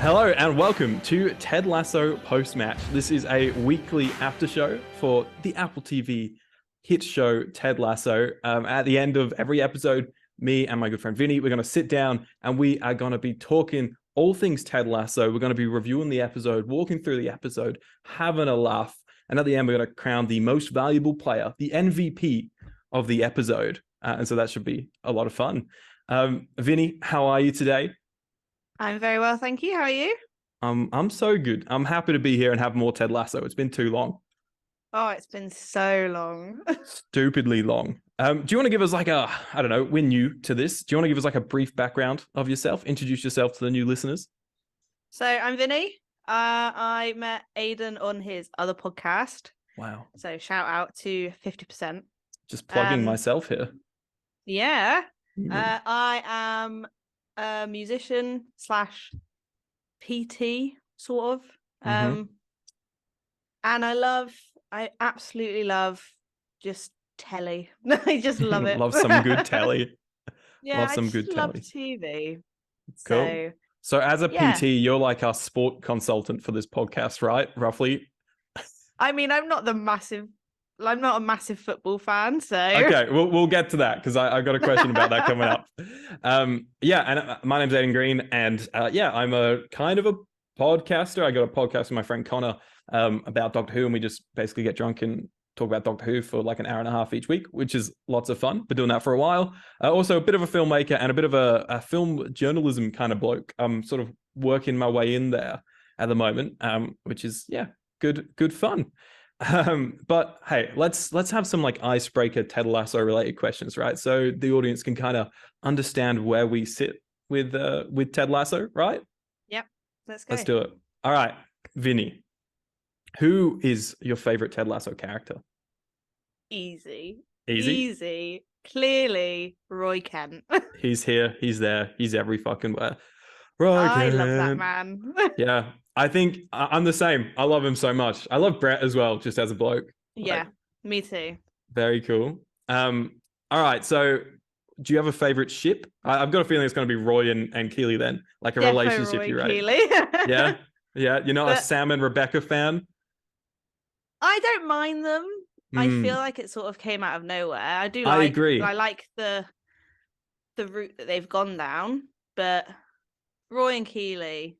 Hello and welcome to Ted Lasso Post-Match. This is a weekly after show for the Apple TV hit show Ted Lasso. At the end of every episode, me and my good friend Vinny, we're going to sit down and we are going to be talking all things Ted Lasso. We're going to be reviewing the episode, walking through the episode, having a laugh. And at the end, we're going to crown the most valuable player, the MVP of the episode. And so that should be a lot of fun. Vinny, how are you today? I'm very well, thank you. How are you? I'm so good. I'm happy to be here and have more Ted Lasso. It's been too long. Oh, it's been so long. Stupidly long. Do you want to give us we're new to this. Do you want to give us like a brief background of yourself? Introduce yourself to the new listeners. So I'm Vinny. I met Aidan on his other podcast. Wow. So shout out to 50%. Just plugging myself here. Yeah. I am a musician / PT sort of. And I absolutely love just telly. I just love it. Love some good telly. Yeah, love some I just good love telly. TV. Cool. So as a PT, you're like our sport consultant for this podcast, right? Roughly. I mean, I'm not a massive football fan, so okay, we'll get to that because I've got a question about that coming up. My name's Aidan Green, and I'm a kind of a podcaster. I got a podcast with my friend Connor about Doctor Who, and we just basically get drunk and talk about Doctor Who for like an hour and a half each week, which is lots of fun. Been doing that for a while. Also a bit of a filmmaker and a bit of a film journalism kind of bloke. I'm sort of working my way in there at the moment, which is good fun. But hey, let's have some like icebreaker Ted Lasso related questions, right? So the audience can kind of understand where we sit with Ted Lasso, right? Yep, let's go. Let's do it. All right, Vinny, who is your favorite Ted Lasso character? Easy. Easy. Clearly, Roy Kent. He's here. He's there. He's every fucking where. Roy Kent. Love that man. Yeah. I think I'm the same. I love him so much. I love Brett as well, just as a bloke. Yeah, me too. Very cool. All right. So do you have a favorite ship? I've got a feeling it's going to be Roy and Keely then, like a relationship. Roy you right? Keely. Yeah. You're not a Sam and Rebecca fan? I don't mind them. I feel like it sort of came out of nowhere. I agree. I like the route that they've gone down, but Roy and Keely.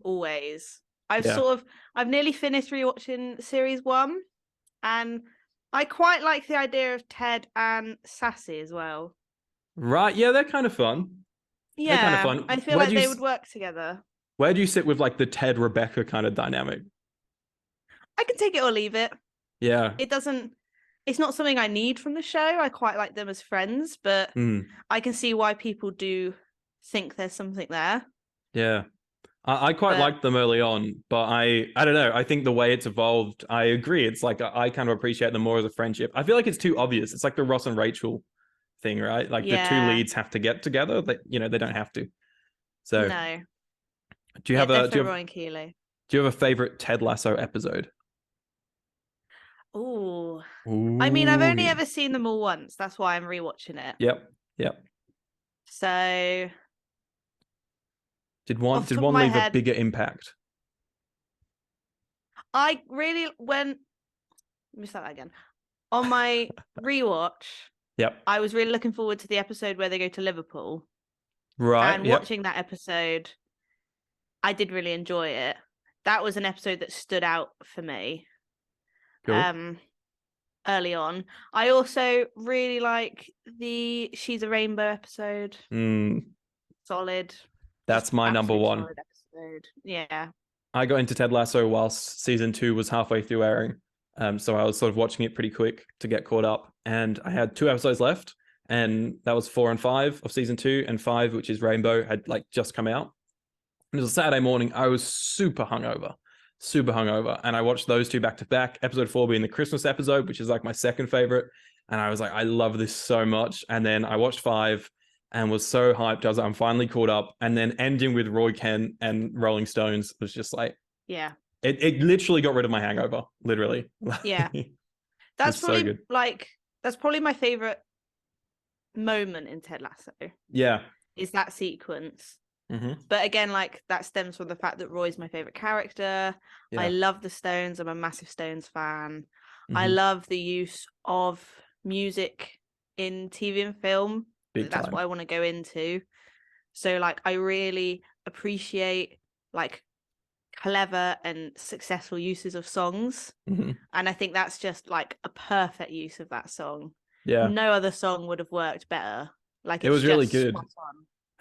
Always. I've nearly finished rewatching series 1, and I quite like the idea of Ted and Sassy as well. Right, yeah, they're kind of fun. Yeah, kind of fun. I feel like they would work together. Where do you sit with like the Ted Rebecca kind of dynamic? I can take it or leave it. Yeah. It's not something I need from the show. I quite like them as friends, but I can see why people do think there's something there. Yeah. I quite liked them early on, but I don't know. I think the way it's evolved, I agree. It's like I kind of appreciate them more as a friendship. I feel like it's too obvious. It's like the Ross and Rachel thing, right? Like the two leads have to get together. They don't have to. So no. Do you have Roy and Keely. Do you have a favorite Ted Lasso episode? Ooh. I mean, I've only ever seen them all once. That's why I'm rewatching it. Yep. So Did one leave a bigger impact? Let me start that again. On my rewatch, I was really looking forward to the episode where they go to Liverpool. Right. And watching that episode, I did really enjoy it. That was an episode that stood out for me. Cool. Early on. I also really like the She's a Rainbow episode. Solid. That's my number one. Episode. Yeah. I got into Ted Lasso whilst season 2 was halfway through airing. So I was sort of watching it pretty quick to get caught up. And I had 2 episodes left. And that was 4 and 5 of season 2. And 5, which is Rainbow, had like just come out. And it was a Saturday morning. I was super hungover. And I watched those 2 back to back. Episode 4 being the Christmas episode, which is like my second favorite. And I was like, I love this so much. And then I watched 5. And was so hyped. I was like, I'm finally caught up. And then ending with Roy Kent and Rolling Stones was just like, yeah, it literally got rid of my hangover. Literally. Yeah, that's probably so good. That's probably my favorite moment in Ted Lasso. Yeah, is that sequence. But again, like that stems from the fact that Roy's my favorite character. I love the Stones. I'm a massive Stones fan. I love the use of music in TV and film. That's what I want to go into. So like I really appreciate like clever and successful uses of songs. And I think that's just like a perfect use of that song. No other song would have worked better. Like it was really good.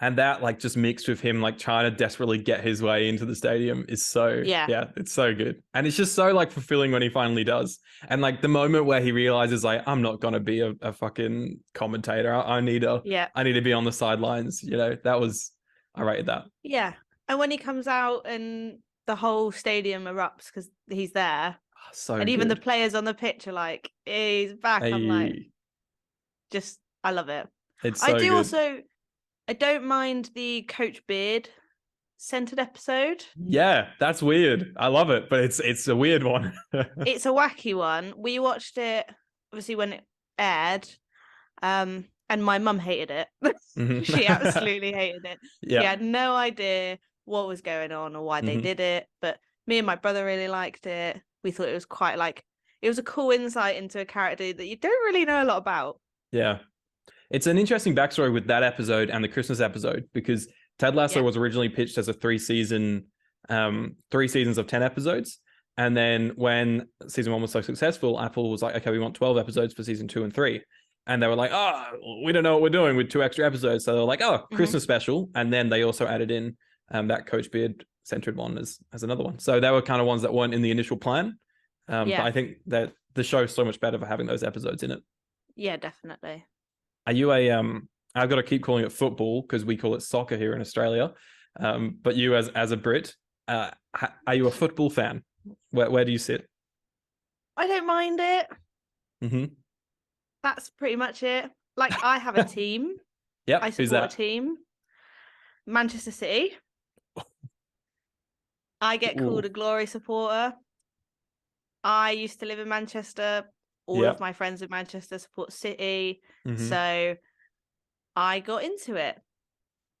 And that like just mixed with him like trying to desperately get his way into the stadium is so it's so good. And it's just so like fulfilling when he finally does. And like the moment where he realizes like I'm not gonna be a fucking commentator. I need to be on the sidelines. You know, I rated that. Yeah. And when he comes out and the whole stadium erupts because he's there. And even the players on the pitch are like, he's back. I'm like, I love it. It's so good. Also, I don't mind the Coach Beard centered episode. Yeah, that's weird. I love it, but it's a weird one. It's a wacky one. We watched it obviously when it aired, and my mum hated it. She absolutely hated it. She had no idea what was going on or why they did it, but me and my brother really liked it. We thought it was quite like it was a cool insight into a character that you don't really know a lot about. Yeah. It's an interesting backstory with that episode and the Christmas episode because Ted Lasso was originally pitched as a 3 seasons of 10 episodes. And then when season 1 was so successful, Apple was like, okay, we want 12 episodes for season 2 and 3. And they were like, oh, we don't know what we're doing with 2 extra episodes. So they were like, oh, Christmas special. And then they also added in that Coach Beard centered one as another one. So they were kind of ones that weren't in the initial plan. But I think that the show's so much better for having those episodes in it. Yeah, definitely. Are you I've got to keep calling it football because we call it soccer here in Australia. But you as a Brit, are you a football fan? Where do you sit? I don't mind it. That's pretty much it. Like I have a team. I support a team. Manchester City. I get called a glory supporter. I used to live in Manchester. All of my friends in Manchester support City. So I got into it.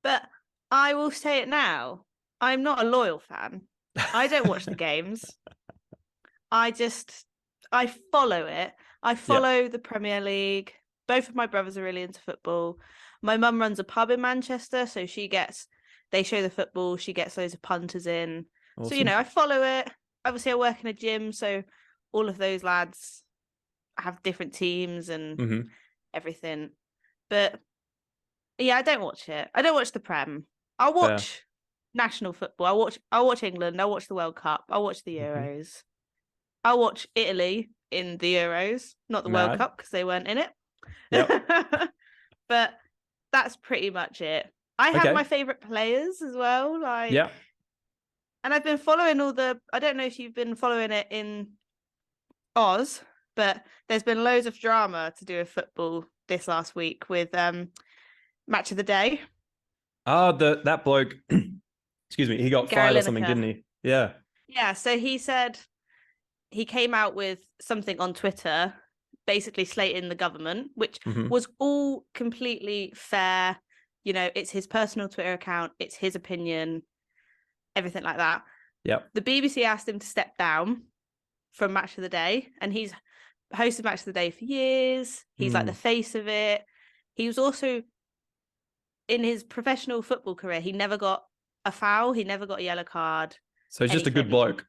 But I will say it now. I'm not a loyal fan. I don't watch the games. I follow it. I follow the Premier League. Both of my brothers are really into football. My mum runs a pub in Manchester, so they show the football. She gets loads of punters in. Awesome. So, I follow it. Obviously, I work in a gym, so all of those lads have different teams and everything. But yeah, I don't watch it. I don't watch the Prem. I'll watch national football. I watch England. I watch the World Cup. I watch the Euros. I watch Italy in the Euros, not the World Cup because they weren't in it. Yep. But that's pretty much it. I have my favorite players as well. And I've been following I don't know if you've been following it in Oz, but there's been loads of drama to do with football this last week with Match of the Day. That bloke, excuse me, he got fired or something, didn't he? Yeah. Yeah, so he said he came out with something on Twitter basically slating the government, which was all completely fair. It's his personal Twitter account, it's his opinion, everything like that. Yep. The BBC asked him to step down from Match of the Day, and he's hosted Match of the Day for years. He's like the face of it. He was also, in his professional football career, he never got a foul. He never got a yellow card. So he's just a good bloke.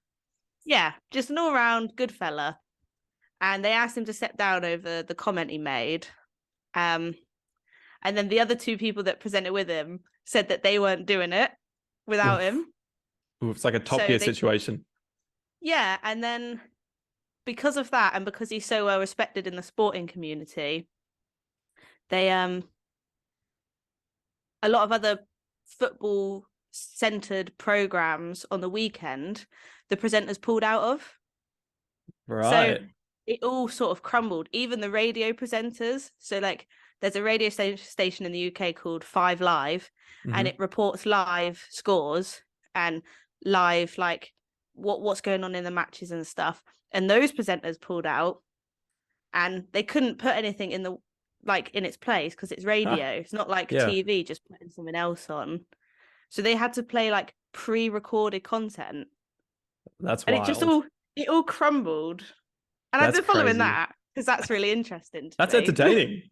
Yeah, just an all-round good fella. And they asked him to step down over the comment he made. And then the other 2 people that presented with him said that they weren't doing it without him. Ooh, it's like a Top Gear situation. Yeah, and then because of that, and because he's so well respected in the sporting community, they a lot of other football centered programs on the weekend, the presenters pulled out of. Right. So it all sort of crumbled. Even the radio presenters. So like there's a radio station in the UK called 5 Live, and it reports live scores and live like what's going on in the matches and stuff. And those presenters pulled out, and they couldn't put anything in its place because it's radio. It's not like TV just putting something else on. So they had to play like pre-recorded content. That's wild. And it all crumbled. And I've been following that because that's really interesting. That's entertaining.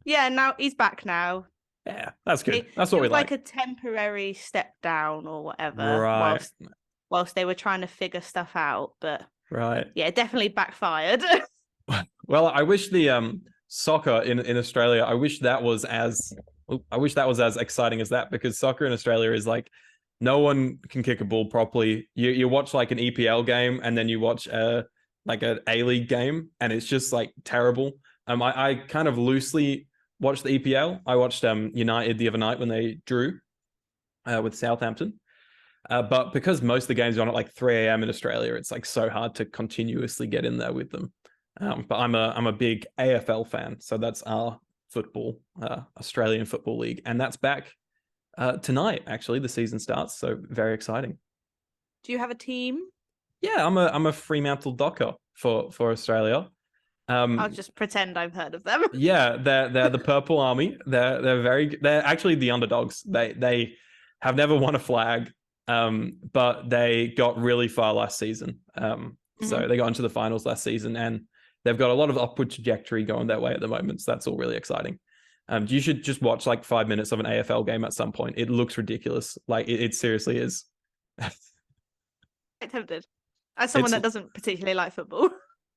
Yeah, now he's back now. Yeah, that's good. That's what we like a temporary step down or whatever. Right. Whilst they were trying to figure stuff out, but right. Yeah, it definitely backfired. Well, I wish the soccer in Australia, I wish that was as exciting as that, because soccer in Australia is like no one can kick a ball properly. You watch like an EPL game and then you watch like an A-League game and it's just like terrible. I kind of loosely watched the EPL. I watched United the other night when they drew with Southampton. But because most of the games are on at like 3 a.m. in Australia, it's like so hard to continuously get in there with them. But I'm a big AFL fan, so that's our football, Australian Football League, and that's back tonight. Actually, the season starts, so very exciting. Do you have a team? Yeah, I'm a Fremantle Docker for Australia. I'll just pretend I've heard of them. Yeah, they're the Purple Army. They're actually the underdogs. They have never won a flag, but they got really far last season. So they got into the finals last season, and they've got a lot of upward trajectory going their way at the moment. So that's all really exciting. You should just watch like 5 minutes of an AFL game at some point. It looks ridiculous. Like it seriously is. I'm tempted. As someone that doesn't particularly like football.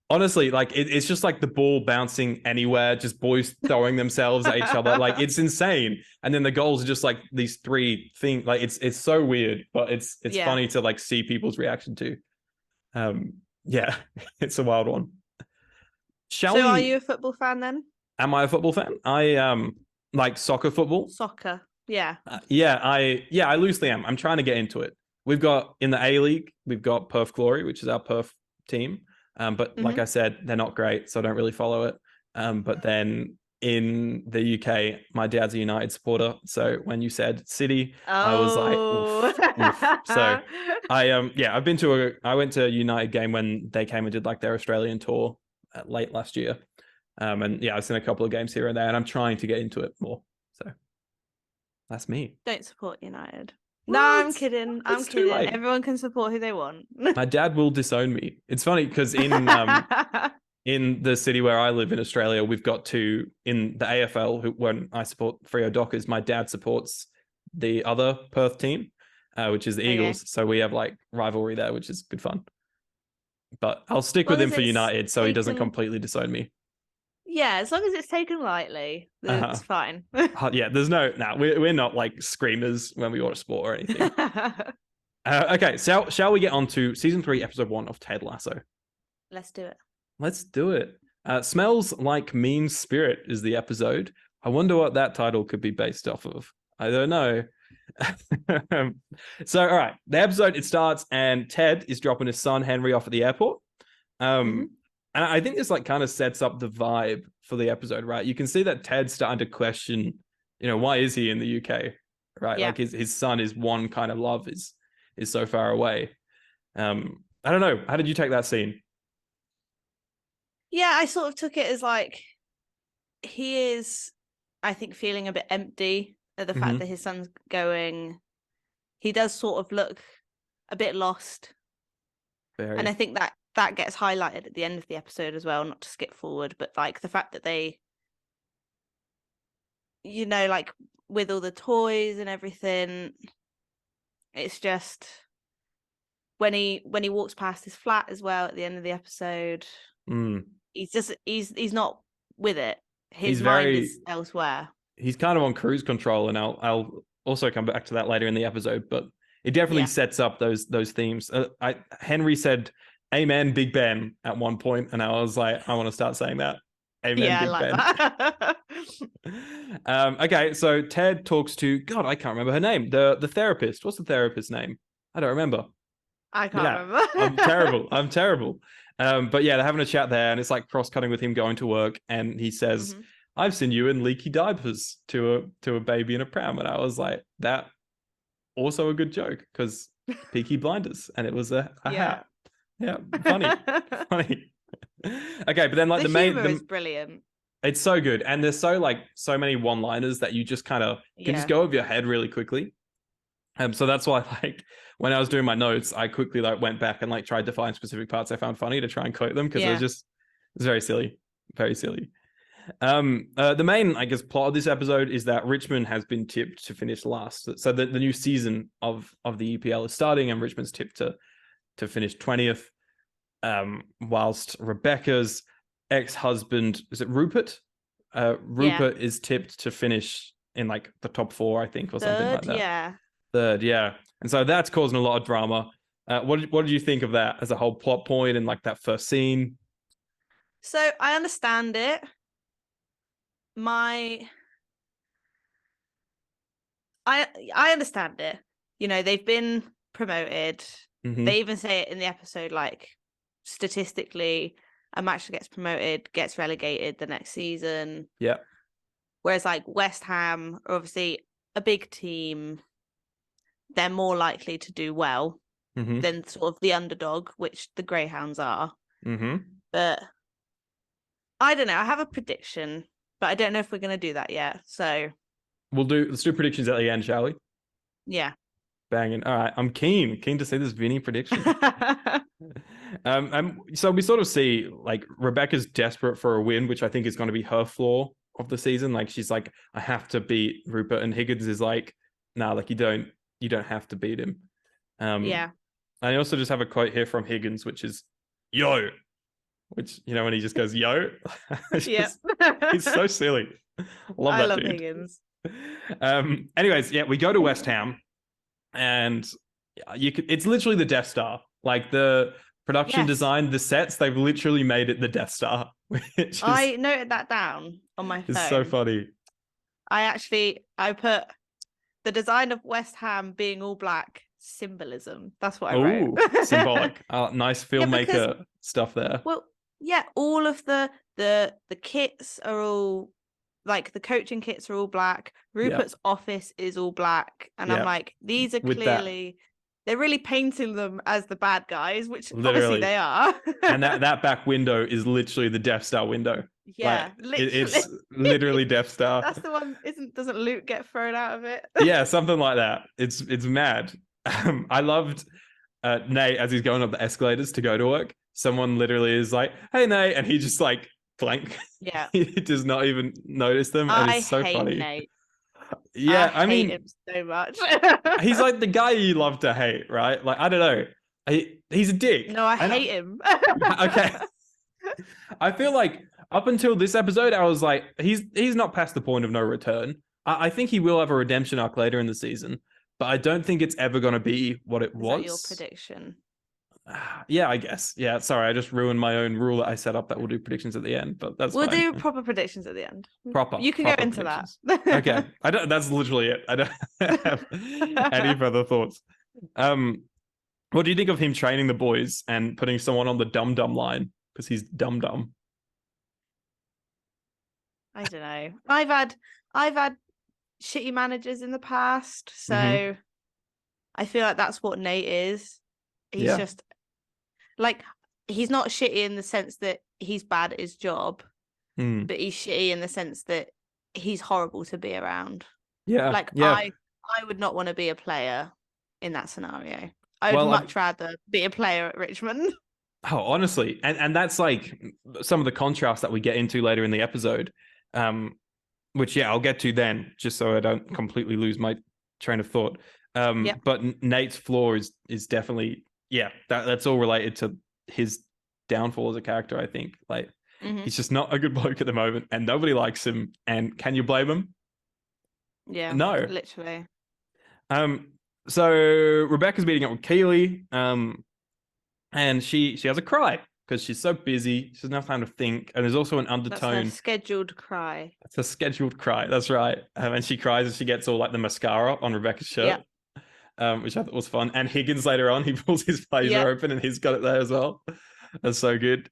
Honestly, like it's just like the ball bouncing anywhere, just boys throwing themselves at each other. Like it's insane. And then the goals are just like these three things. Like it's so weird, but it's funny to like see people's reaction to. Yeah, it's a wild one. Are you a football fan then? Am I a football fan? I like soccer football. Soccer, yeah. I loosely am. I'm trying to get into it. We've got in the A-League, we've got Perth Glory, which is our Perth team. But like I said, they're not great, so I don't really follow it. But then in the UK, my dad's a United supporter. So when you said City, I was like, oof. So I went to a United game when they came and did like their Australian tour late last year. And yeah, I've seen a couple of games here and there, and I'm trying to get into it more. So that's me. Don't support United. No, I'm kidding. I'm kidding. Everyone can support who they want. My dad will disown me. It's funny because in the city where I live in Australia, we've got two in the AFL. When I support Freo Dockers, my dad supports the other Perth team, which is the Eagles. So we have like rivalry there, which is good fun. But I'll stick with him for United, so he doesn't completely disown me. Yeah, as long as it's taken lightly, then it's fine. Yeah, there's we're not like screamers when we watch sport or anything. Okay, so shall we get on to season 3, episode 1 of Ted Lasso? Let's do it. Let's do it. Smells Like Mean Spirit is the episode. I wonder what that title could be based off of. I don't know. So, all right, the episode, it starts and Ted is dropping his son Henry off at the airport. And I think this like kind of sets up the vibe for the episode, right? You can see that Ted's starting to question, why is he in the UK, right? Yeah. Like his son is one kind of love is so far away. I don't know. How did you take that scene? Yeah, I sort of took it as like he is, I think, feeling a bit empty at the fact that his son's going. He does sort of look a bit lost. Very. And I think that gets highlighted at the end of the episode as well, not to skip forward, but like the fact that they, like with all the toys and everything, it's just when he walks past his flat as well at the end of the episode, he's not with it. His mind is elsewhere. He's kind of on cruise control, and I'll also come back to that later in the episode, but it definitely sets up those themes. Henry said, "Amen, Big Ben" at one point, and I was like, I want to start saying that. Amen, Big Ben. That. Okay, so Ted talks to I can't remember her name. The therapist. What's the therapist's name? I don't remember. I can't remember. I'm terrible. But yeah, they're having a chat there, and it's like cross-cutting with him going to work, and he says, "I've seen you in leaky diapers to a baby in a pram," and I was like, that also a good joke because Peaky Blinders, and it was a hat. Yeah, funny. Okay, but then like the main humor is brilliant. It's so good, and there's so many one-liners that you just kind of can just go over your head really quickly. So that's why, like, when I was doing my notes, I quickly like went back and like tried to find specific parts I found funny to try and quote them, because it's very silly, very silly. The main, I guess, plot of this episode is that Richmond has been tipped to finish last. So the new season of the EPL is starting, and Richmond's tipped to finish 20th. Whilst Rebecca's ex-husband, is it Rupert? Rupert is tipped to finish in like the top 4, I think, or something like that. Third, yeah. And so that's causing a lot of drama. What did you think of that as a whole plot point and like that first scene? So I understand it. I understand it. You know, they've been promoted. They even say it in the episode, like, statistically, a match that gets promoted gets relegated the next season. Yeah. Whereas like West Ham are obviously a big team. They're more likely to do well than sort of the underdog, which the Greyhounds are. But I don't know. I have a prediction, but I don't know if we're going to do that yet. So let's do predictions at the end, shall we? Yeah. Banging. All right. I'm keen to see this Vinny prediction. So we sort of see like Rebecca's desperate for a win, which I think is going to be her flaw of the season. Like, she's like, I have to beat Rupert, and Higgins is like, nah, like you don't have to beat him. Yeah. I also just have a quote here from Higgins, which is yo, which, you know, when he just goes yo. Yeah. He's so silly. I love dude. Higgins. Anyways, yeah, we go to West Ham, and it's literally the Death Star. Like, the production design, the sets, they've literally made it the Death Star. I noted that down on my phone. It's so funny. I put the design of West Ham being all black, symbolism. That's what I wrote. Symbolic. Nice filmmaker stuff there. Well, yeah, all of the kits are all, like, the coaching kits are all black. Rupert's office is all black. And I'm like, these are clearly, they're really painting them as the bad guys, which obviously they are. And that back window is literally the Death Star window. Yeah, like, it's literally Death Star. That's the one. Doesn't Luke get thrown out of it? Yeah, something like that. It's mad. I loved Nate as he's going up the escalators to go to work. Someone literally is like, "Hey, Nate," and he just like blank. Yeah, he does not even notice them. And it's so hate funny. Nate. Yeah, I mean, hate him so much. He's like the guy you love to hate, right? Like, I don't know. He's a dick. No, I hate him. Okay. I feel like up until this episode, I was like, he's not past the point of no return. I think he will have a redemption arc later in the season, but I don't think it's ever going to be what it was. Is that your prediction? Yeah, I guess. Yeah, sorry, I just ruined my own rule that I set up that we'll do predictions at the end, but we'll fine. do proper predictions at the end. Proper. You can go into that. Okay, that's literally it. I don't have any further thoughts. What do you think of him training the boys and putting someone on the dum-dum line because he's dum-dum? I don't know. I've had shitty managers in the past, so I feel like that's what Nate is. He's just like, he's not shitty in the sense that he's bad at his job, but he's shitty in the sense that he's horrible to be around. Yeah. Like, I would not want to be a player in that scenario. I would much rather be a player at Richmond. Oh, honestly. And that's like some of the contrast that we get into later in the episode, which, I'll get to then, just so I don't completely lose my train of thought. But Nate's flaw is definitely, that's all related to his downfall as a character, I think. Like, he's just not a good bloke at the moment, and nobody likes him. And can you blame him? Yeah. No. Literally. So Rebecca's meeting up with Keely, and she has a cry because she's so busy. She doesn't have time to think. And there's also an undertone. That's her scheduled cry. It's a scheduled cry. That's right. And she cries and she gets all like the mascara on Rebecca's shirt, which I thought was fun. And Higgins later on, he pulls his blazer open and he's got it there as well. That's so good.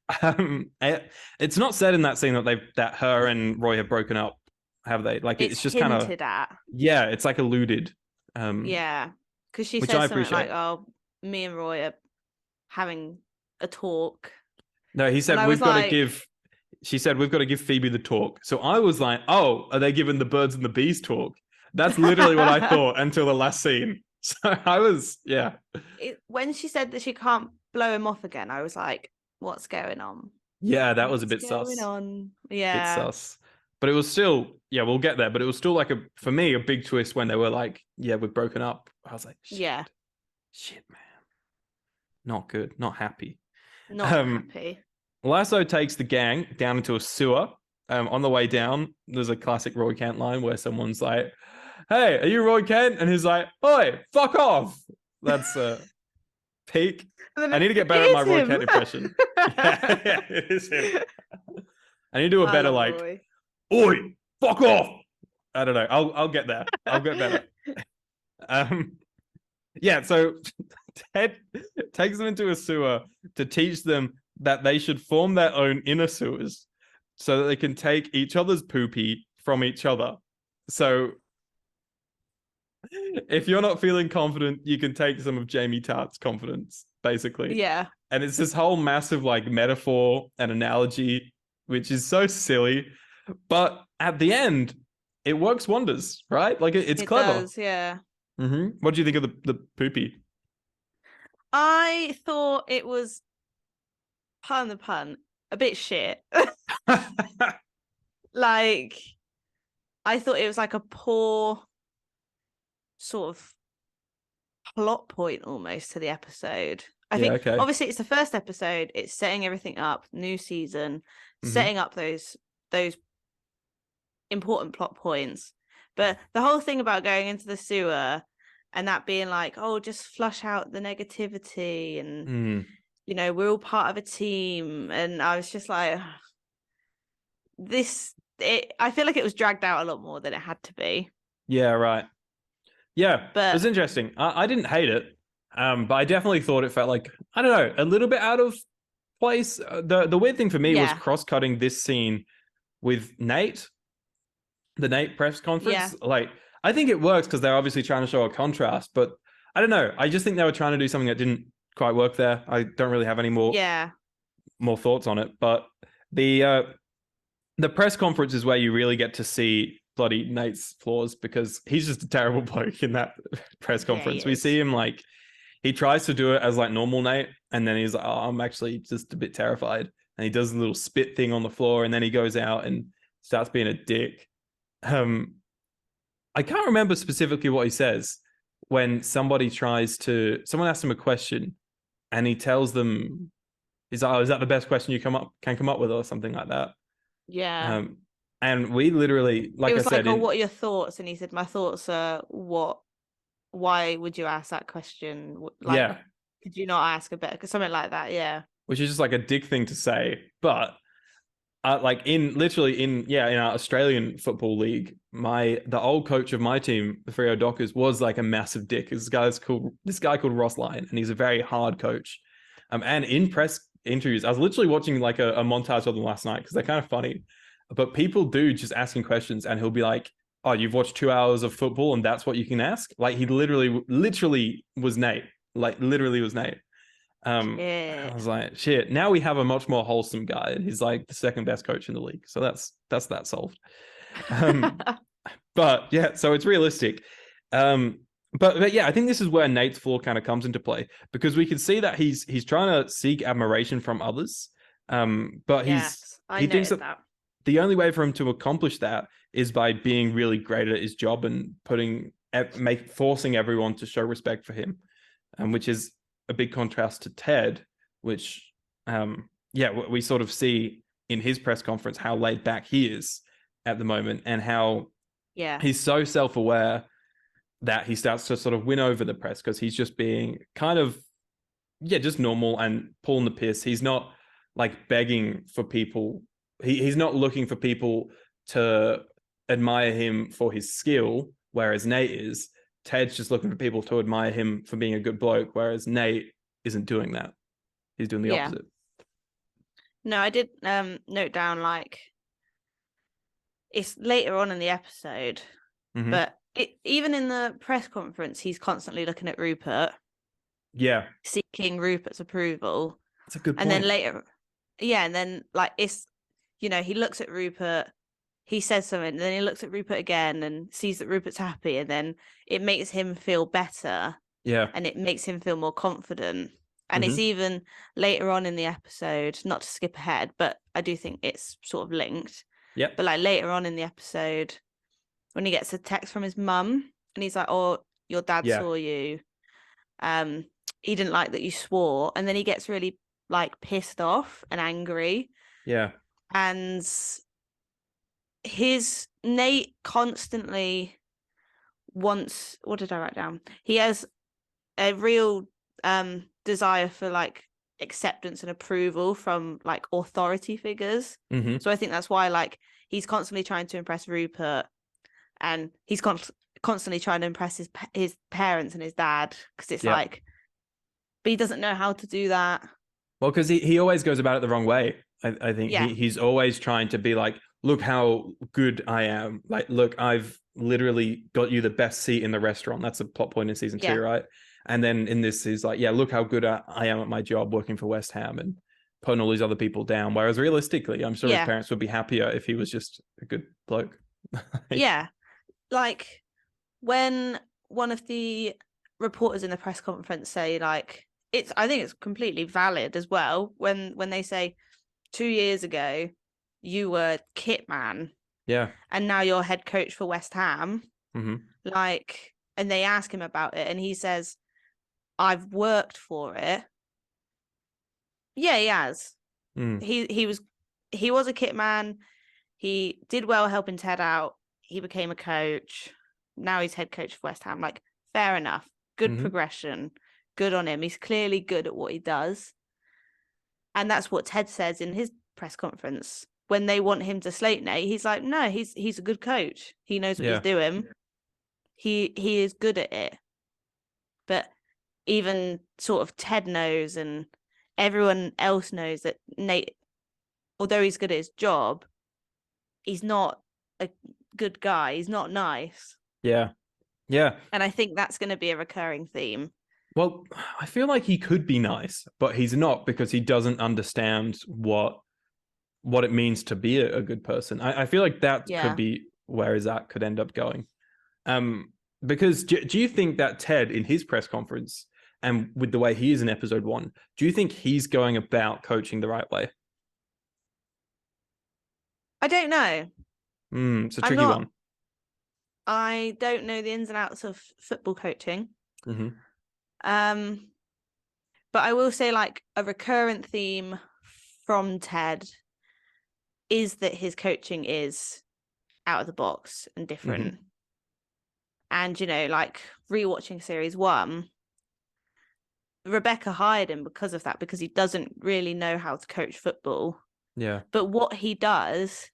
It's not said in that scene that her and Roy have broken up, have they? Like, it's just kind of hinted at. Yeah, it's like alluded. Because she says something like, "Oh, me and Roy are having a talk." No, he said she said we've got to give Phoebe the talk. So I was like, oh, are they giving the birds and the bees talk? That's literally what I thought until the last scene. So I was, yeah. When she said that she can't blow him off again, I was like, what's going on? Yeah, that was a bit sus. What's going on? Yeah. Bit sus. But it was still, yeah, we'll get there. But it was still like for me, a big twist when they were like, yeah, we've broken up. I was like, shit, yeah. Shit, man. Not good. Not happy. Not happy. Lasso takes the gang down into a sewer. On the way down, there's a classic Roy Kent line where someone's like, hey, are you Roy Kent? And he's like, oi, fuck off. That's peak. I need to get better at my Roy Kent impression. Yeah, it is him. I need to do a better like, Roy. Oi, fuck off. I don't know. I'll get there. I'll get better. Yeah, so Ted takes them into a sewer to teach them that they should form their own inner sewers so that they can take each other's poopy from each other. So if you're not feeling confident, you can take some of Jamie Tartt's confidence, basically. Yeah. And it's this whole massive like metaphor and analogy, which is so silly. But at the end, it works wonders, right? Like it's clever. It does, yeah. Mm-hmm. What do you think of the poopy? I thought it was, pardon the pun, a bit shit. Like, I thought it was like a poor sort of plot point almost to the episode. I think obviously it's the first episode, it's setting everything up, new season, setting up those important plot points. But the whole thing about going into the sewer and that being like, oh, just flush out the negativity and you know, we're all part of a team. And I was just like, I feel like it was dragged out a lot more than it had to be. Yeah, right. Yeah, but it was interesting. I didn't hate it, but I definitely thought it felt like, I don't know, a little bit out of place. The weird thing for me was cross-cutting this scene with Nate, the Nate press conference. Yeah. Like, I think it works because they're obviously trying to show a contrast, but I don't know. I just think they were trying to do something that didn't quite work there. I don't really have any more thoughts on it. But the press conference is where you really get to see bloody Nate's flaws because he's just a terrible bloke in that press conference. Yeah, we see him like, he tries to do it as like normal Nate, and then he's like, oh, I'm actually just a bit terrified. And he does a little spit thing on the floor, and then he goes out and starts being a dick. I can't remember specifically what he says when someone asks him a question and he tells them, he's like, oh, is that the best question you can come up with, or something like that? Yeah. And we literally, like I said, like, oh, what are your thoughts? And he said, my thoughts are what? Why would you ask that question? Like, could you not ask a better, something like that? Yeah. Which is just like a dick thing to say, but like in our Australian football league, the old coach of my team, the Freo Dockers, was like a massive dick. This guy called Ross Lyon, and he's a very hard coach. And in press interviews, I was literally watching like a montage of them last night because they're kind of funny. But people do just asking questions, and he'll be like, "Oh, you've watched 2 hours of football, and that's what you can ask." Like he literally was Nate. Like literally was Nate. I was like, shit. Now we have a much more wholesome guy, and he's like the second best coach in the league. So that's that solved. But yeah, so it's realistic. But yeah, I think this is where Nate's flaw kind of comes into play because we can see that he's trying to seek admiration from others. But he thinks that the only way for him to accomplish that is by being really great at his job and forcing everyone to show respect for him, which is a big contrast to Ted, which we sort of see in his press conference how laid back he is at the moment and how he's so self-aware that he starts to sort of win over the press because he's just being kind of just normal and pulling the piss. He's not like begging for people. He's not looking for people to admire him for his skill, whereas Nate is. Ted's just looking for people to admire him for being a good bloke, whereas Nate isn't doing that. He's doing the opposite. No, I did note down, like, it's later on in the episode, but even in the press conference, he's constantly looking at Rupert. Yeah. Seeking Rupert's approval. That's a good point. And then later, and then, like, it's, he looks at Rupert, he says something, and then he looks at Rupert again and sees that Rupert's happy, and then it makes him feel better. Yeah. And it makes him feel more confident. And it's even later on in the episode, not to skip ahead, but I do think it's sort of linked. Yeah. But like later on in the episode, when he gets a text from his mum and he's like, "Oh, your dad saw you. He didn't like that you swore." And then he gets really like pissed off and angry. Yeah. And Nate constantly wants, what did I write down? He has a real desire for like acceptance and approval from like authority figures. So I think that's why like he's constantly trying to impress Rupert, and he's constantly trying to impress his parents and his dad, because it's like, but he doesn't know how to do that. Well, because he always goes about it the wrong way. I think he's always trying to be like, look how good I am. Like, look, I've literally got you the best seat in the restaurant. That's a plot point in season 2, right? And then in this, he's like, yeah, look how good I am at my job working for West Ham, and putting all these other people down. Whereas realistically, I'm sure his parents would be happier if he was just a good bloke. Yeah. Like when one of the reporters in the press conference say like, I think it's completely valid as well when they say 2 years ago you were kit man, and now you're head coach for West Ham, like, and they ask him about it and he says, I've worked for it. Yeah, he has. He was a kit man. He did well helping Ted out. He became a coach. Now he's head coach for West Ham. Like, fair enough. Good progression. Good on him. He's clearly good at what he does. And that's what Ted says in his press conference. When they want him to slate Nate, he's like, no, he's a good coach. He knows what he's doing. He is good at it. But even sort of Ted knows, and everyone else knows that Nate, although he's good at his job, he's not a good guy. He's not nice. Yeah. And I think that's going to be a recurring theme. Well, I feel like he could be nice, but he's not, because he doesn't understand what it means to be a good person. I feel like that could be where his act could end up going. Because do you think that Ted, in his press conference, and with the way he is in episode 1, do you think he's going about coaching the right way? I don't know. It's a tricky one. I don't know the ins and outs of football coaching. But I will say, like, a recurrent theme from Ted is that his coaching is out of the box and different. And, you know, like, rewatching series 1, Rebecca hired him because of that, because he doesn't really know how to coach football. Yeah. But what he does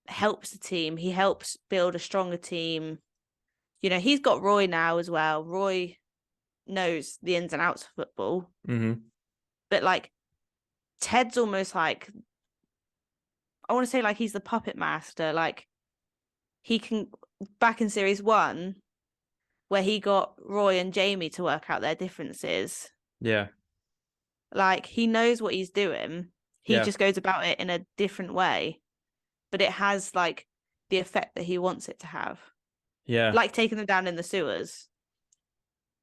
helps the team. He helps build a stronger team. You know, he's got Roy now as well. Roy knows the ins and outs of football. But like, Ted's almost like, I want to say like he's the puppet master. Like, he can, back in series 1, where he got Roy and Jamie to work out their differences. Yeah. Like, he knows what he's doing. He just goes about it in a different way. But it has like the effect that he wants it to have. Yeah. Like taking them down in the sewers.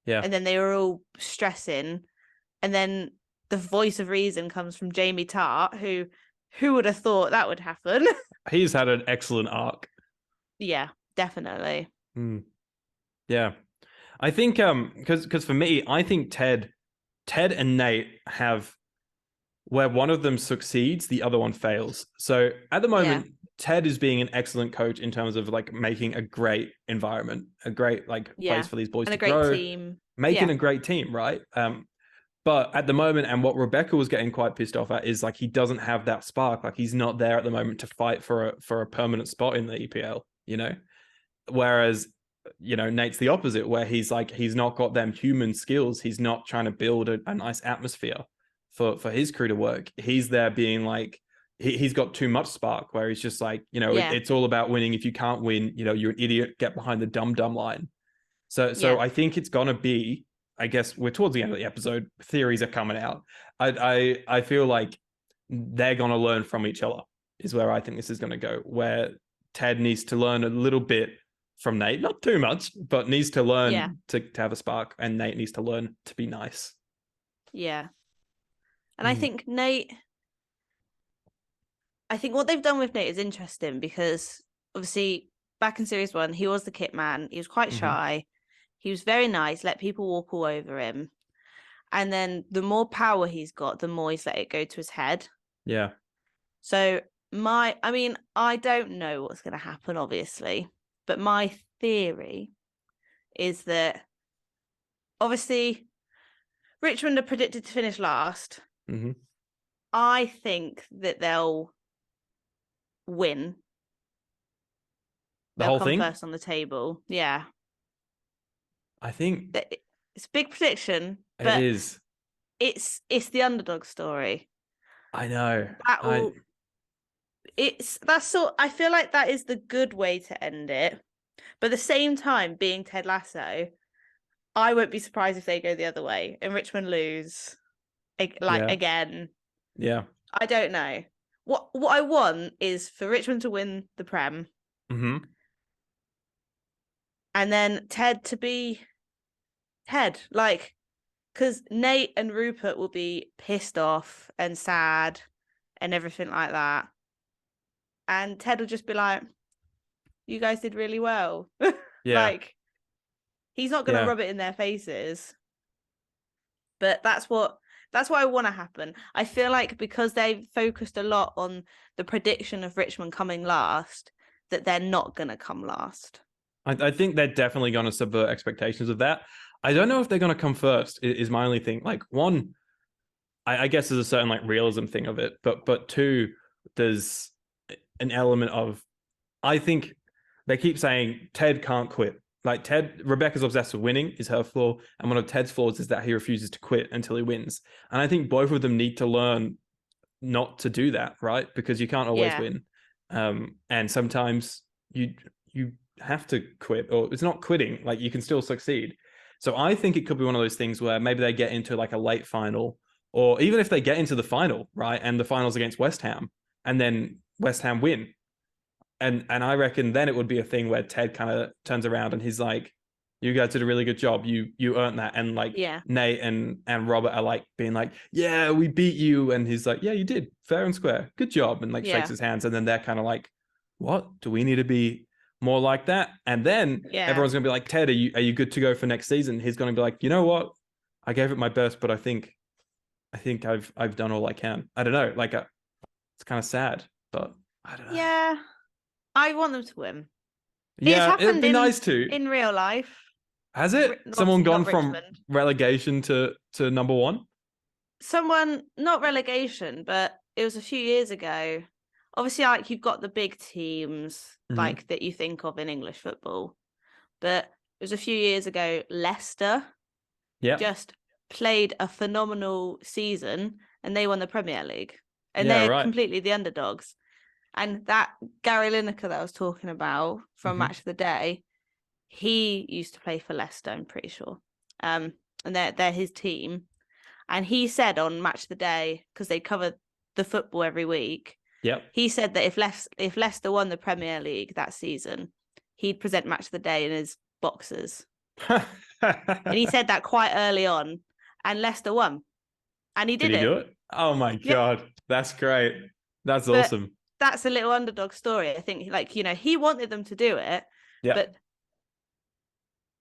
Yeah. And then they were all stressing. And then the voice of reason comes from Jamie Tart, who would have thought that would happen? He's had an excellent arc. Yeah, definitely. Yeah. I think because for me, I think Ted and Nate have, where one of them succeeds, the other one fails. So at the moment, Ted is being an excellent coach in terms of like making a great environment, a great like place for these boys to grow, team, making a great team, right? But at the moment, and what Rebecca was getting quite pissed off at, is like he doesn't have that spark. Like, he's not there at the moment to fight for a permanent spot in the EPL, you know? Whereas, you know, Nate's the opposite, where he's like, he's not got them human skills. He's not trying to build a nice atmosphere for his crew to work. He's there being like, he's got too much spark, where he's just like, you know, it's all about winning. If you can't win, you know, you're an idiot, get behind the dumb line. So I think it's gonna be, I guess we're towards the end of the episode, theories are coming out. I feel like they're gonna learn from each other. is where I think this is going to go, where Ted needs to learn a little bit from Nate, not too much, but needs to learn to have a spark, and Nate needs to learn to be nice. Yeah. And I think what they've done with Nate is interesting, because obviously back in series 1, he was the kit man. He was quite shy. He was very nice, let people walk all over him. And then the more power he's got, the more he's let it go to his head. Yeah. So I don't know what's going to happen, obviously, but my theory is that obviously Richmond are predicted to finish last. I think that they'll win. They'll come first on the table. Yeah. I think it's a big prediction. It is. It's the underdog story. I know. I feel like that is the good way to end it. But at the same time, being Ted Lasso, I won't be surprised if they go the other way and Richmond lose again. Yeah. I don't know. What I want is for Richmond to win the Prem. And then Ted to be Ted. Because Nate and Rupert will be pissed off and sad and everything like that. And Ted will just be like, you guys did really well. Yeah. He's not going to rub it in their faces. But that's what I want to happen. I feel like because they've focused a lot on the prediction of Richmond coming last, that they're not going to come last. I think they're definitely going to subvert expectations of that. I don't know if they're going to come first, is my only thing. One, I guess there's a certain realism thing of it, but two, there's an element of, I think they keep saying Ted can't quit. Rebecca's obsessed with winning is her flaw, and one of Ted's flaws is that he refuses to quit until he wins. And I think both of them need to learn not to do that, right? Because you can't always win. And sometimes you have to quit, or it's not quitting, you can still succeed. So I think it could be one of those things where maybe they get into a late final, or even if they get into the final, right, and the final's against West Ham, and then West Ham win, and I reckon then it would be a thing where Ted kind of turns around and he's like, you guys did a really good job, you earned that. And Nate and Robert are being yeah, we beat you, and he's like, yeah, you did, fair and square, good job, and shakes his hands. And then they're kind of what, do we need to be more like that? And then everyone's gonna be like, Ted, are you good to go for next season? He's gonna be like, you know what, I gave it my best, but I think I've done all I can. I don't know, it's kind of sad, but I don't know. Yeah, I want them to win. Yeah, it'd be nice to in real life. Has it? Someone gone from relegation to number one? Someone, not relegation, but it was a few years ago. Obviously, you've got the big teams that you think of in English football, but it was a few years ago. Leicester, just played a phenomenal season, and they won the Premier League, and they're completely the underdogs. And that Gary Lineker that I was talking about from Match of the Day, he used to play for Leicester, I'm pretty sure. And they're his team. And he said on Match of the Day, because they cover the football every week, he said that if Leicester won the Premier League that season, he'd present Match of the Day in his boxers. And he said that quite early on, and Leicester won. And he did it. Did he do it? Oh my God. That's great. That's awesome. That's a little underdog story. I think he wanted them to do it, but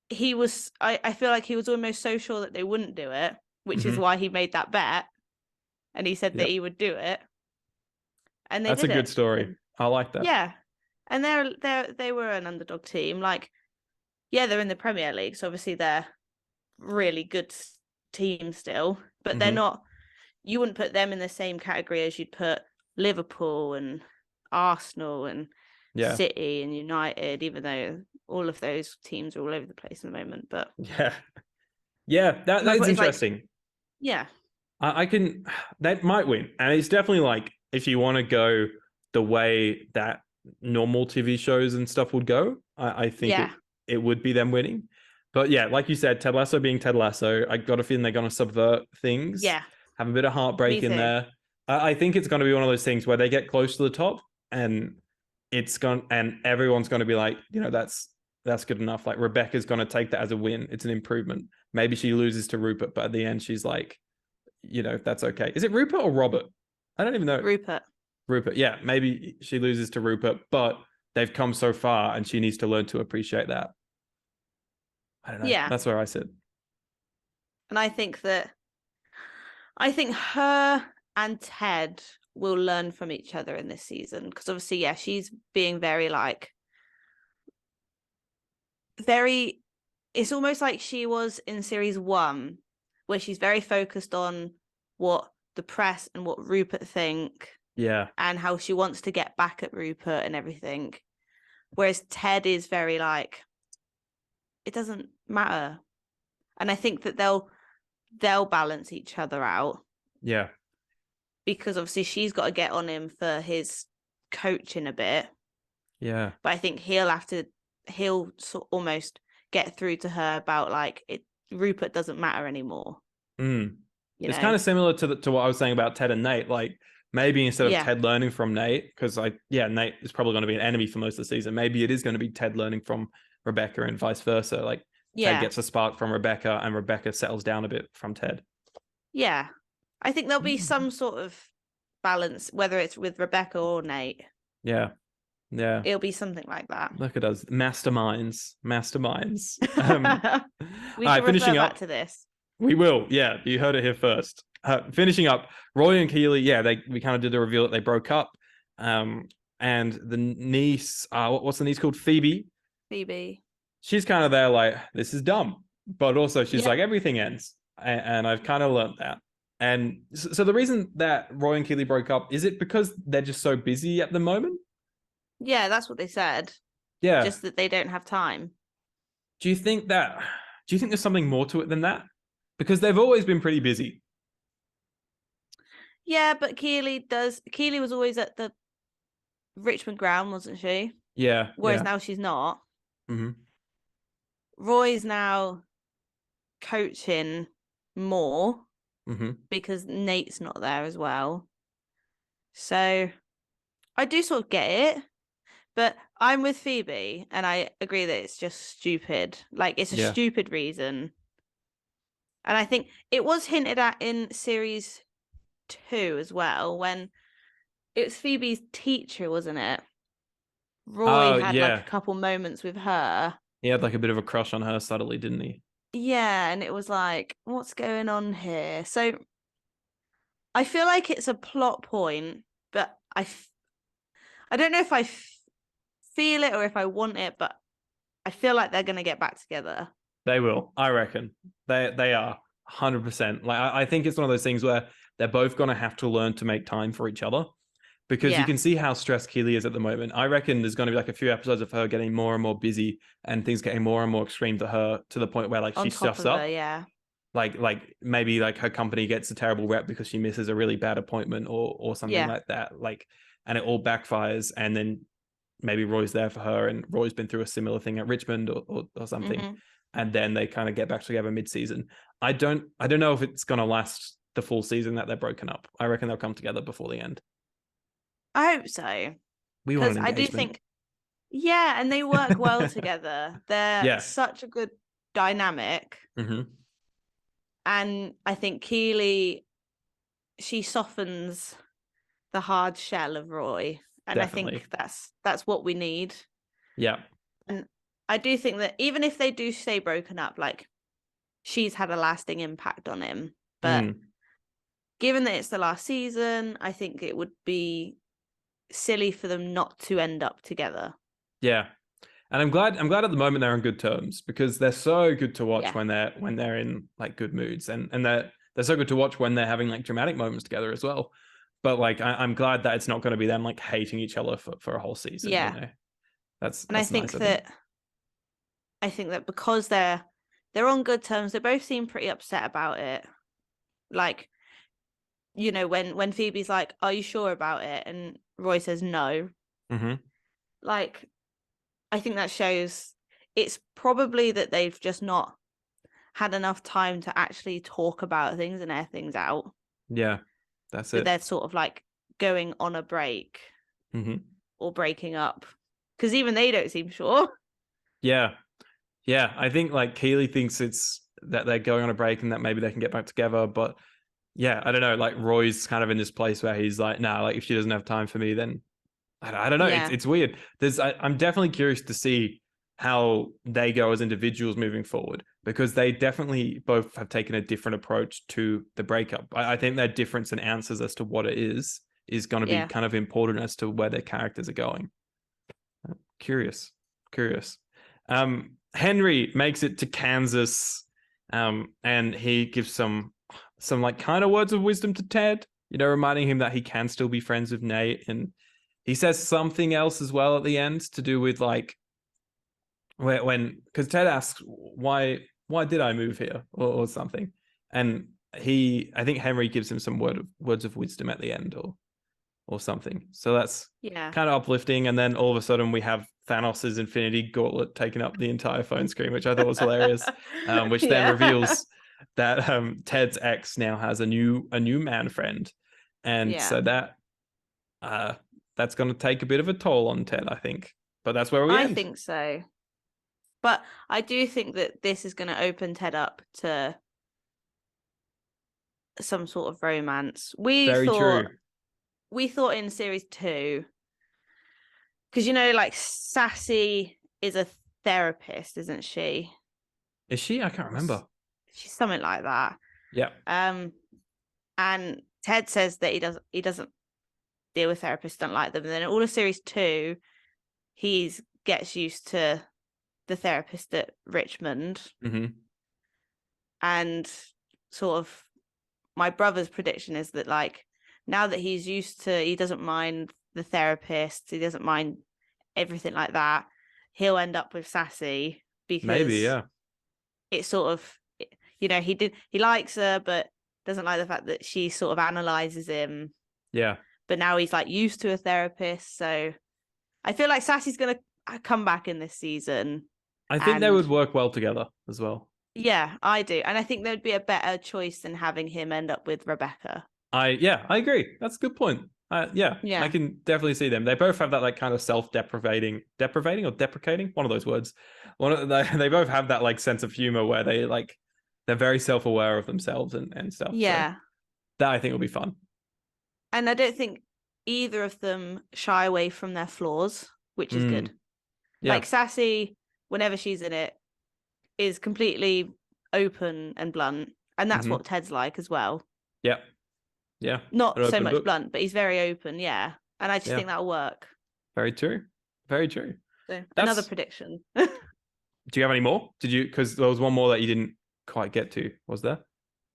he was, I feel like he was almost so sure that they wouldn't do it, which is why he made that bet. And he said that he would do it. And that's a good story. I like that. Yeah. And they were an underdog team. They're in the Premier League, so obviously they're really good team still, but they're not, you wouldn't put them in the same category as you'd put Liverpool and Arsenal and City and United, even though all of those teams are all over the place at the moment. But that's interesting. I can, that might win, and it's definitely if you want to go the way that normal TV shows and stuff would go, I think it would be them winning. But like you said, Ted Lasso being Ted Lasso, I got a feeling they're going to subvert things. Have a bit of heartbreak in there. I think it's going to be one of those things where they get close to the top, and and everyone's going to be like, that's good enough. Like Rebecca's going to take that as a win. It's an improvement. Maybe she loses to Rupert, but at the end she's like, that's okay. Is it Rupert or Robert? I don't even know. Rupert. Yeah, maybe she loses to Rupert, but they've come so far and she needs to learn to appreciate that. I don't know. Yeah. That's where I sit. And I think her and Ted will learn from each other in this season, because obviously, yeah, she's being very it's almost like she was in series 1, where she's very focused on what the press and what Rupert think. Yeah. And how she wants to get back at Rupert and everything. Whereas Ted is very it doesn't matter. And I think that they'll balance each other out. Yeah. Because obviously she's got to get on him for his coaching a bit. Yeah. But I think he'll almost get through to her about Rupert doesn't matter anymore. It's kind of similar to what I was saying about Ted and Nate. Like maybe instead of Ted learning from Nate, because Nate is probably going to be an enemy for most of the season. Maybe it is going to be Ted learning from Rebecca and vice versa. Like Ted gets a spark from Rebecca and Rebecca settles down a bit from Ted. Yeah. I think there'll be some sort of balance, whether it's with Rebecca or Nate. Yeah. Yeah. It'll be something like that. Look at us. Masterminds. We can refer back to this. We will. Yeah. You heard it here first. Finishing up, Roy and Keely, we kind of did the reveal that they broke up. And the niece, what's the niece called? Phoebe. She's kind of there like, this is dumb. But also she's like, everything ends. And I've kind of learned that. And so the reason that Roy and Keely broke up, is it because they're just so busy at the moment? Yeah, that's what they said. Yeah. Just that they don't have time. Do you think there's something more to it than that? Because they've always been pretty busy. Yeah, but Keely was always at the Richmond ground, wasn't she? Yeah. Whereas now she's not. Mm-hmm. Roy's now coaching more because Nate's not there as well. So I do sort of get it, but I'm with Phoebe and I agree that it's just stupid. Like it's a stupid reason. And I think it was hinted at in series 2 as well, when it was Phoebe's teacher, wasn't it? Roy had like a couple moments with her. He had like a bit of a crush on her subtly, didn't he? Yeah, and it was like, what's going on here? So I feel like it's a plot point, but I don't know if I feel it or if I want it, but I feel like they're going to get back together. They will, I reckon. They are 100%. Like I think it's one of those things where they're both going to have to learn to make time for each other, because you can see how stressed Keely is at the moment. I reckon there's going to be like a few episodes of her getting more and more busy and things getting more and more extreme to her, to the point where like she stuffs up. Like maybe like her company gets a terrible rep because she misses a really bad appointment or something like that. Like, and it all backfires, and then maybe Roy's there for her, and Roy's been through a similar thing at Richmond or something. And then they kind of get back together mid-season. I don't know if it's going to last the full season that they're broken up. I reckon they'll come together before the end. I hope so. Because I do think, and they work well together. They're such a good dynamic. And I think Keely, she softens the hard shell of Roy. And definitely. I think that's what we need. Yeah. And I do think that even if they do stay broken up, like she's had a lasting impact on him. But given that it's the last season, I think it would be silly for them not to end up together. Yeah. And I'm glad at the moment they're on good terms, because they're so good to watch when they're in like good moods, and they're so good to watch when they're having like dramatic moments together as well. But like I'm glad that it's not going to be them like hating each other for a whole season. Yeah. You know? That's I think nice, I think that because they're on good terms, they both seem pretty upset about it. Like, you know, when Phoebe's like, "Are you sure about it?" and Roy says no. Like, I think that shows it's probably that they've just not had enough time to actually talk about things and air things out. Yeah. That's it. They're sort of like going on a break or breaking up, because even they don't seem sure. Yeah. I think like Keeley thinks it's that they're going on a break and that maybe they can get back together, but yeah, I don't know. Like Roy's kind of in this place where he's like, nah, like if she doesn't have time for me, then I don't know. Yeah. It's weird. I'm definitely curious to see how they go as individuals moving forward, because they definitely both have taken a different approach to the breakup. I think their difference in answers as to what it is going to be kind of important as to where their characters are going. Curious. Henry makes it to Kansas, and he gives some like kind of words of wisdom to Ted, reminding him that he can still be friends with Nate. And he says something else as well at the end to do with like because Ted asks why did I move here or something, and I think Henry gives him some words of wisdom at the end or something. So that's kind of uplifting. And then all of a sudden we have Thanos' Infinity Gauntlet taking up the entire phone screen, which I thought was hilarious. Which then reveals that Ted's ex now has a new man friend, and so that's going to take a bit of a toll on Ted, I think. But that's where we end. I think so. But I do think that this is going to open Ted up to some sort of romance. We thought in series 2, because like Sassy is a therapist, isn't she? Is she? I can't remember. She's something like that. Yeah. And Ted says that he doesn't deal with therapists, don't like them. And then in all of series 2, he gets used to the therapist at Richmond. And sort of my brother's prediction is that like now that he's used to, he doesn't mind the therapist, he doesn't mind everything like that, he'll end up with Sassy, because it's sort of, he likes her but doesn't like the fact that she sort of analyzes him. But now he's like used to a therapist, so I feel like Sassy's gonna come back in this season. I think they would work well together as well. Yeah, I do. And I think there'd be a better choice than having him end up with Rebecca. I agree. That's a good point. I can definitely see them. They both have that like kind of self-deprecating or deprecating, one of those words. They both have that like sense of humor where they're very self-aware of themselves and stuff. Yeah. So that I think will be fun. And I don't think either of them shy away from their flaws, which is good. Yeah. Like Sassy, whenever she's in it, is completely open and blunt. And that's what Ted's like as well. Yeah. Not so much blunt, but he's very open. Yeah. And I just think that'll work. Very true. So another prediction. Do you have any more? Because there was one more that you didn't quite get to, was there?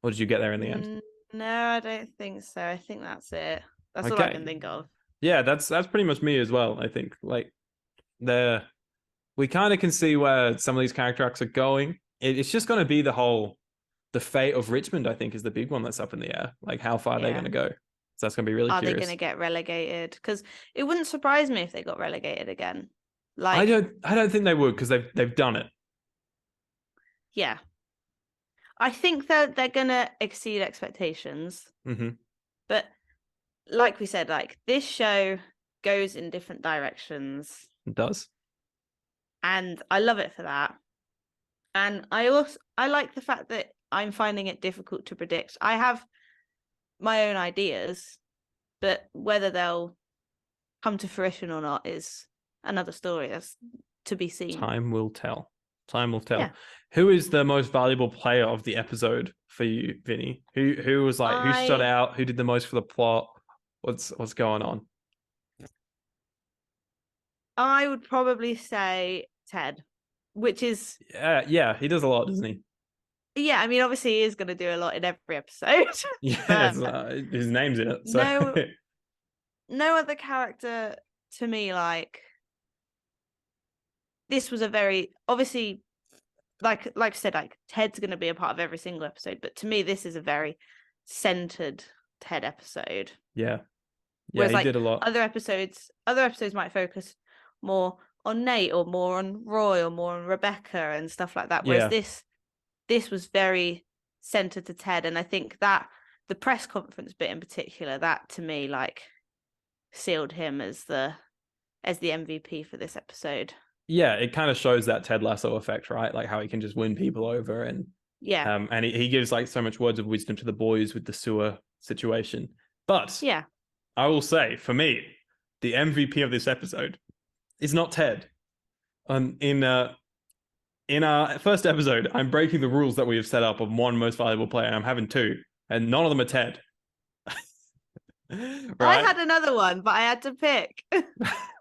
Or did you get there in the end? No, I don't think so. I think that's it. That's all I can think of. Yeah, that's pretty much me as well. I think like we kind of can see where some of these character arcs are going. It's just going to be the fate of Richmond, I think, is the big one that's up in the air. Like how far they're going to go. So that's going to be really curious. Are they going to get relegated? Because it wouldn't surprise me if they got relegated again. Like I don't think they would, because they've done it. Yeah. I think that they're going to exceed expectations. But like we said, like this show goes in different directions. It does. And I love it for that. And I like the fact that I'm finding it difficult to predict. I have my own ideas, but whether they'll come to fruition or not is another story. That's to be seen. Time will tell. Yeah. Who is the most valuable player of the episode for you, Vinny? Who was like who stood out? Who did the most for the plot? What's going on? I would probably say Ted, which is he does a lot, doesn't he? Yeah, I mean, obviously he is going to do a lot in every episode. His name's in it. So no other character to me like this was a very obviously like I said, like Ted's going to be a part of every single episode, but to me this is a very centered Ted episode. Yeah, whereas, he did a lot. Other episodes might focus more on Nate or more on Roy or more on Rebecca and stuff like that. Whereas this was very centered to Ted, and I think that the press conference bit in particular, that to me like sealed him as the MVP for this episode. Yeah, it kind of shows that Ted Lasso effect, right? Like how he can just win people over, and and he gives like so much words of wisdom to the boys with the sewer situation. But yeah, I will say, for me, the MVP of this episode is not Ted. In our first episode, I'm breaking the rules that we have set up of one most valuable player, and I'm having two, and none of them are Ted. Right? I had another one, but I had to pick.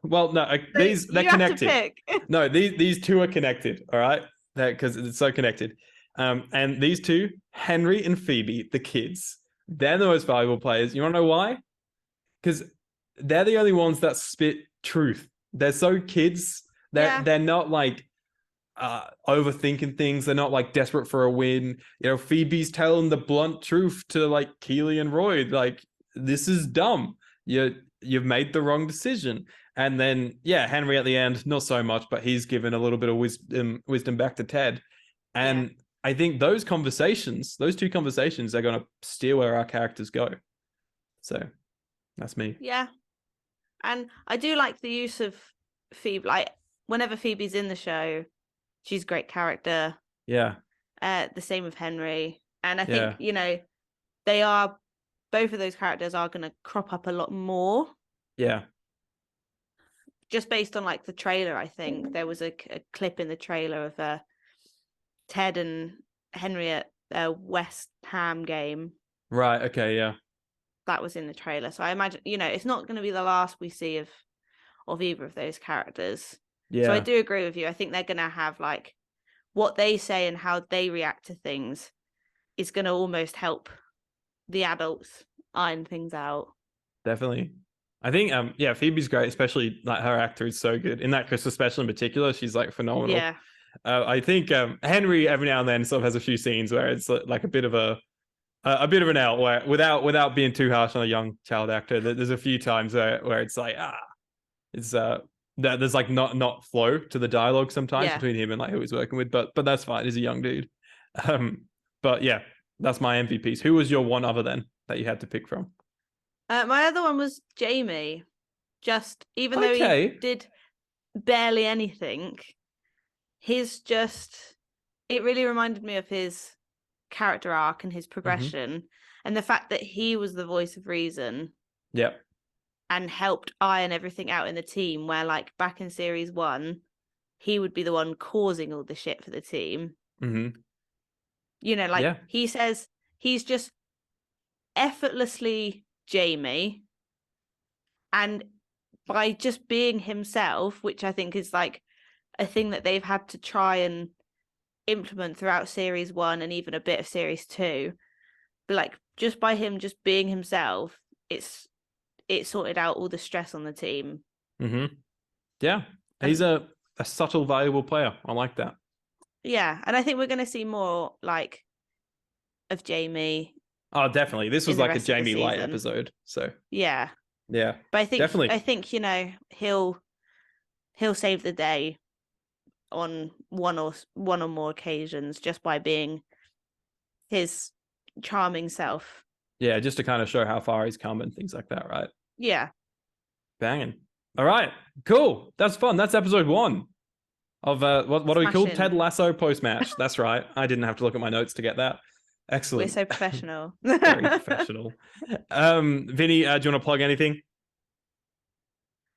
Well, no, they're connected. No, these two are connected. All right, because it's so connected. And these two, Henry and Phoebe, the kids, they're the most valuable players. You want to know why? Because they're the only ones that spit truth. They're so kids. They're not like overthinking things. They're not like desperate for a win. You know, Phoebe's telling the blunt truth to like Keely and Roy. Like, this is dumb. You've made the wrong decision. And then, Henry at the end, not so much, but he's given a little bit of wisdom back to Ted. And I think those two conversations, are going to steer where our characters go. So that's me. Yeah. And I do like the use of Phoebe. Like, whenever Phoebe's in the show, she's a great character. Yeah. The same with Henry. And I think, both of those characters are going to crop up a lot more. Yeah. Just based on like the trailer, I think there was a clip in the trailer of Ted and Henry at a West Ham game. Right. Okay. Yeah. That was in the trailer. So I imagine, it's not going to be the last we see of either of those characters. Yeah. So I do agree with you. I think they're going to have like what they say and how they react to things is going to almost help the adults iron things out. Definitely. I think Phoebe's great, especially like her actor is so good in that Christmas special in particular. She's like phenomenal. Yeah. I think Henry every now and then sort of has a few scenes where it's like a bit of an out, where without being too harsh on a young child actor, there's a few times where it's like it's there's like not flow to the dialogue sometimes between him and like who he's working with, but that's fine. He's a young dude. But yeah, that's my MVPs. Who was your one other then that you had to pick from? My other one was Jamie. Just even though he did barely anything, it really reminded me of his character arc and his progression, and the fact that he was the voice of reason. Yeah. And helped iron everything out in the team, where like back in series 1, he would be the one causing all the shit for the team. Mm-hmm. He says he's just effortlessly Jamie, and by just being himself, which I think is like a thing that they've had to try and implement throughout series 1 and even a bit of series 2, but like just by him just being himself, it sorted out all the stress on the team. Mm-hmm. Yeah, he's a subtle, valuable player. I like that. Yeah, and I think we're going to see more like of Jamie. Oh, definitely. This was like a Jamie light episode. So yeah. But I think definitely. I think he'll save the day on one or more occasions just by being his charming self. Yeah, just to kind of show how far he's come and things like that, right? Yeah. Banging. All right, cool. That's fun. That's episode 1 of what are we called? Ted Lasso Post-Match. That's right. I didn't have to look at my notes to get that. Excellent. We're so professional. Very professional. Vinny, do you want to plug anything?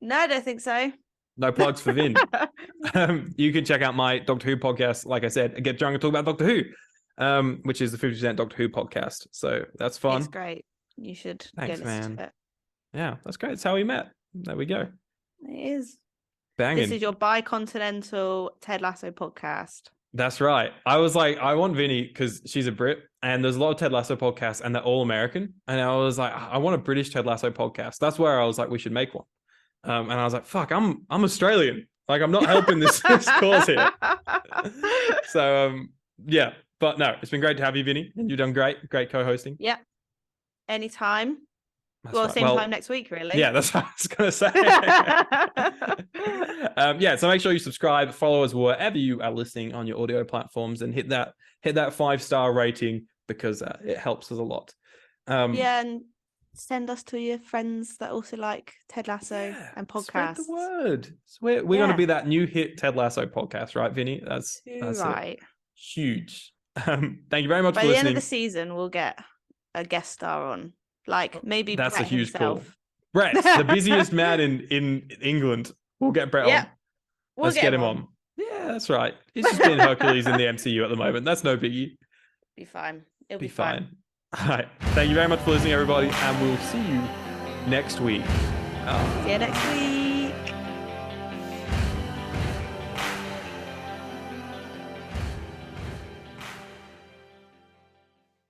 No, I don't think so. No plugs for Vin. You can check out my Doctor Who podcast. Like I said, Get Drunk and Talk About Doctor Who, which is the 50% Doctor Who podcast. So that's fun. It's great. You should go listen to it. Yeah, that's great. That's how we met. There we go. It is. Banging. This is your bi-continental Ted Lasso podcast. That's right. I was like, I want Vinny because she's a Brit, and there's a lot of Ted Lasso podcasts, and they're all American. And I was like, I want a British Ted Lasso podcast. That's where I was like, we should make one. And I was like, fuck, I'm Australian. Like, I'm not helping this cause here. So yeah, but no, it's been great to have you, Vinny, and you've done great co-hosting. Yeah, anytime. Same time next week, really. Yeah, that's what I was going to say. So make sure you subscribe, follow us wherever you are listening on your audio platforms, and hit that 5-star rating because it helps us a lot. And send us to your friends that also like Ted Lasso and podcasts. Spread the word. So we're going to be that new hit Ted Lasso podcast, right, Vinny? That's right. It. Huge. Thank you very much for listening. By the end of the season, we'll get a guest star on. Like maybe that's Brett a huge himself. call. Brett, the busiest man in England. We'll get Brett on. Let's get him on. Yeah, that's right. He's just being Hercules in the MCU at the moment. That's no biggie. Be fine. It'll be fine. All right. Thank you very much for listening, everybody, and we'll see you next week. See you next week.